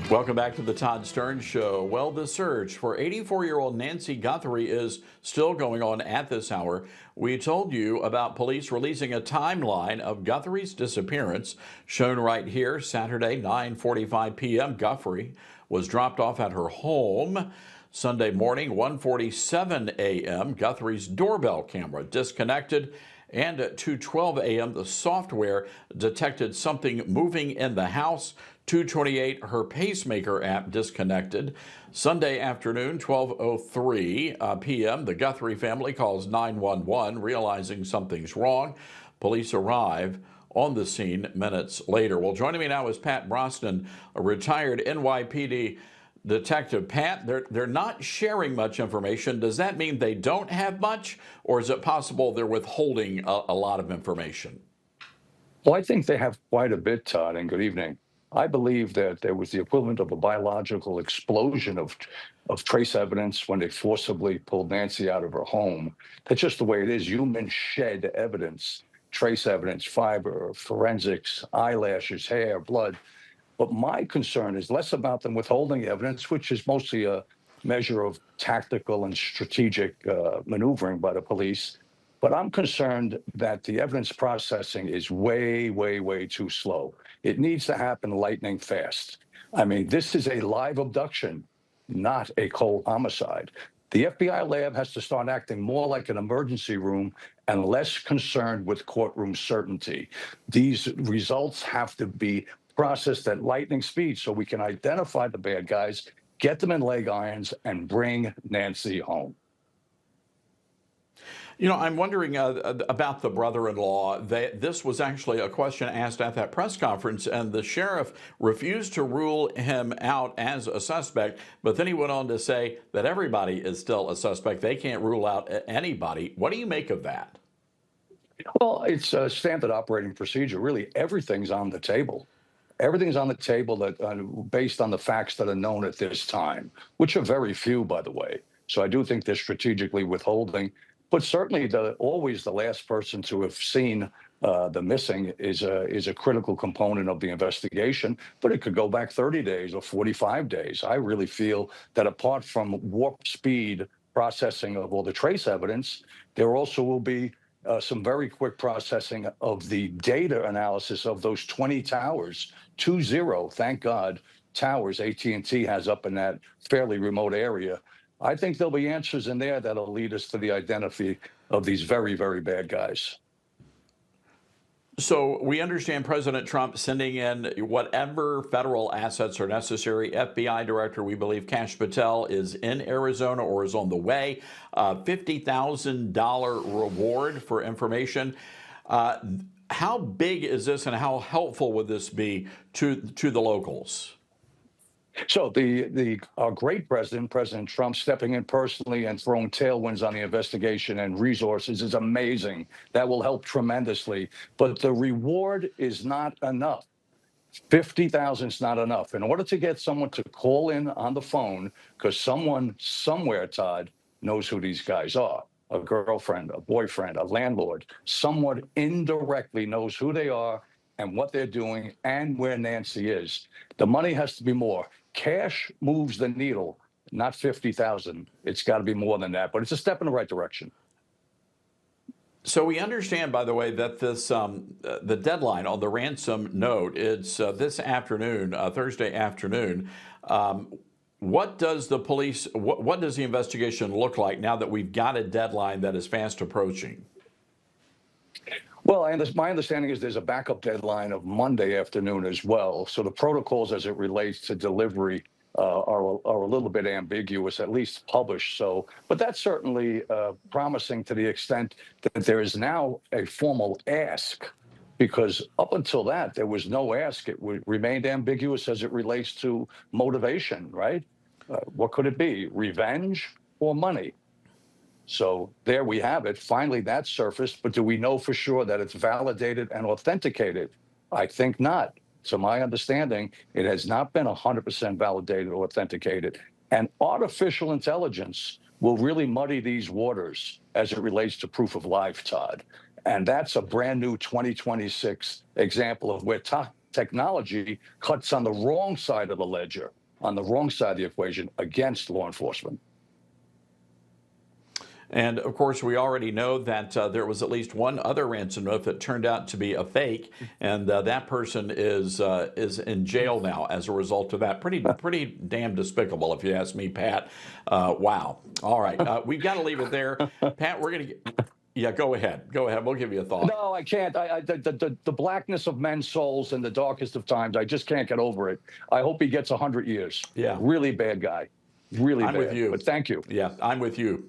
Welcome back to the Todd Starnes Show. Well, the search for 84-year-old Nancy Guthrie is still going on at this hour. We told you about police releasing a timeline of Guthrie's disappearance, shown right here. Saturday, 9:45 p.m., Guthrie was dropped off at her home. Sunday morning, 1:47 a.m., Guthrie's doorbell camera disconnected. And at 2:12 a.m., the software detected something moving in the house. 2:28, her pacemaker app disconnected. Sunday afternoon, 12:03 p.m., the Guthrie family calls 911, realizing something's wrong. Police arrive on the scene minutes later. Well, joining me now is Pat Brosnan, a retired NYPD detective. Pat, they're not sharing much information. Does that mean they don't have much, or is it possible they're withholding a lot of information? Well, I think they have quite a bit, Todd, and good evening. I believe that there was the equivalent of a biological explosion of trace evidence when they forcibly pulled Nancy out of her home. That's just the way it is. Humans shed evidence, trace evidence, fiber, forensics, eyelashes, hair, blood. But my concern is less about them withholding evidence, which is mostly a measure of tactical and strategic maneuvering by the police. But I'm concerned that the evidence processing is way, way, way too slow. It needs to happen lightning fast. I mean, this is a live abduction, not a cold homicide. The FBI lab has to start acting more like an emergency room and less concerned with courtroom certainty. These results have to be processed at lightning speed so we can identify the bad guys, get them in leg irons, and bring Nancy home. You know, I'm wondering about the brother-in-law. This was actually a question asked at that press conference, and the sheriff refused to rule him out as a suspect, but then he went on to say that everybody is still a suspect. They can't rule out anybody. What do you make of that? Well, it's a standard operating procedure. Really, everything's on the table. Everything's on the table that based on the facts that are known at this time, which are very few, by the way. So I do think they're strategically withholding. But certainly, always the last person to have seen the missing is a critical component of the investigation. But it could go back 30 days or 45 days. I really feel that apart from warp speed processing of all the trace evidence, there also will be some very quick processing of the data analysis of those 20 towers, 20, thank God, towers AT&T has up in that fairly remote area. I think there'll be answers in there that'll lead us to the identity of these very, very bad guys. So we understand President Trump sending in whatever federal assets are necessary. FBI Director, we believe Kash Patel, is in Arizona or is on the way. $50,000 reward for information. How big is this, and how helpful would this be to the locals? So our great president, President Trump, stepping in personally and throwing tailwinds on the investigation and resources is amazing. That will help tremendously. But the reward is not enough. 50,000 is not enough. In order to get someone to call in on the phone, because someone somewhere, Todd, knows who these guys are. A girlfriend, a boyfriend, a landlord, someone indirectly knows who they are and what they're doing and where Nancy is. The money has to be more. Cash moves the needle, not 50,000. It's got to be more than that, but it's a step in the right direction. So we understand, by the way, that this the deadline on the ransom note, it's this afternoon, Thursday afternoon. What does the police, what does the investigation look like now that we've got a deadline that is fast approaching? Well, my understanding is there's a backup deadline of Monday afternoon as well. So the protocols as it relates to delivery are a little bit ambiguous, at least published. So, but that's certainly promising to the extent that there is now a formal ask, because up until that, there was no ask. It remained ambiguous as it relates to motivation, right? What could it be? Revenge or money? So there we have it. Finally, that surfaced. But do we know for sure that it's validated and authenticated? I think not. To my understanding, it has not been 100% validated or authenticated. And artificial intelligence will really muddy these waters as it relates to proof of life, Todd. And that's a brand new 2026 example of where technology cuts on the wrong side of the ledger, on the wrong side of the equation against law enforcement. And of course, we already know that there was at least one other ransom note that turned out to be a fake, and that person is in jail now as a result of that. Pretty damn despicable, if you ask me, Pat. Wow. All right, we've got to leave it there, Pat. We're going to. Yeah, go ahead. Go ahead. We'll give you a thought. No, I can't. The blackness of men's souls in the darkest of times, I just can't get over it. I hope he gets 100 years. Yeah. Really bad guy. Really bad. I'm with you. But thank you. Yeah, I'm with you.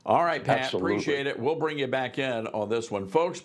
All right, Pat. Absolutely. Appreciate it. We'll bring you back in on this one, folks.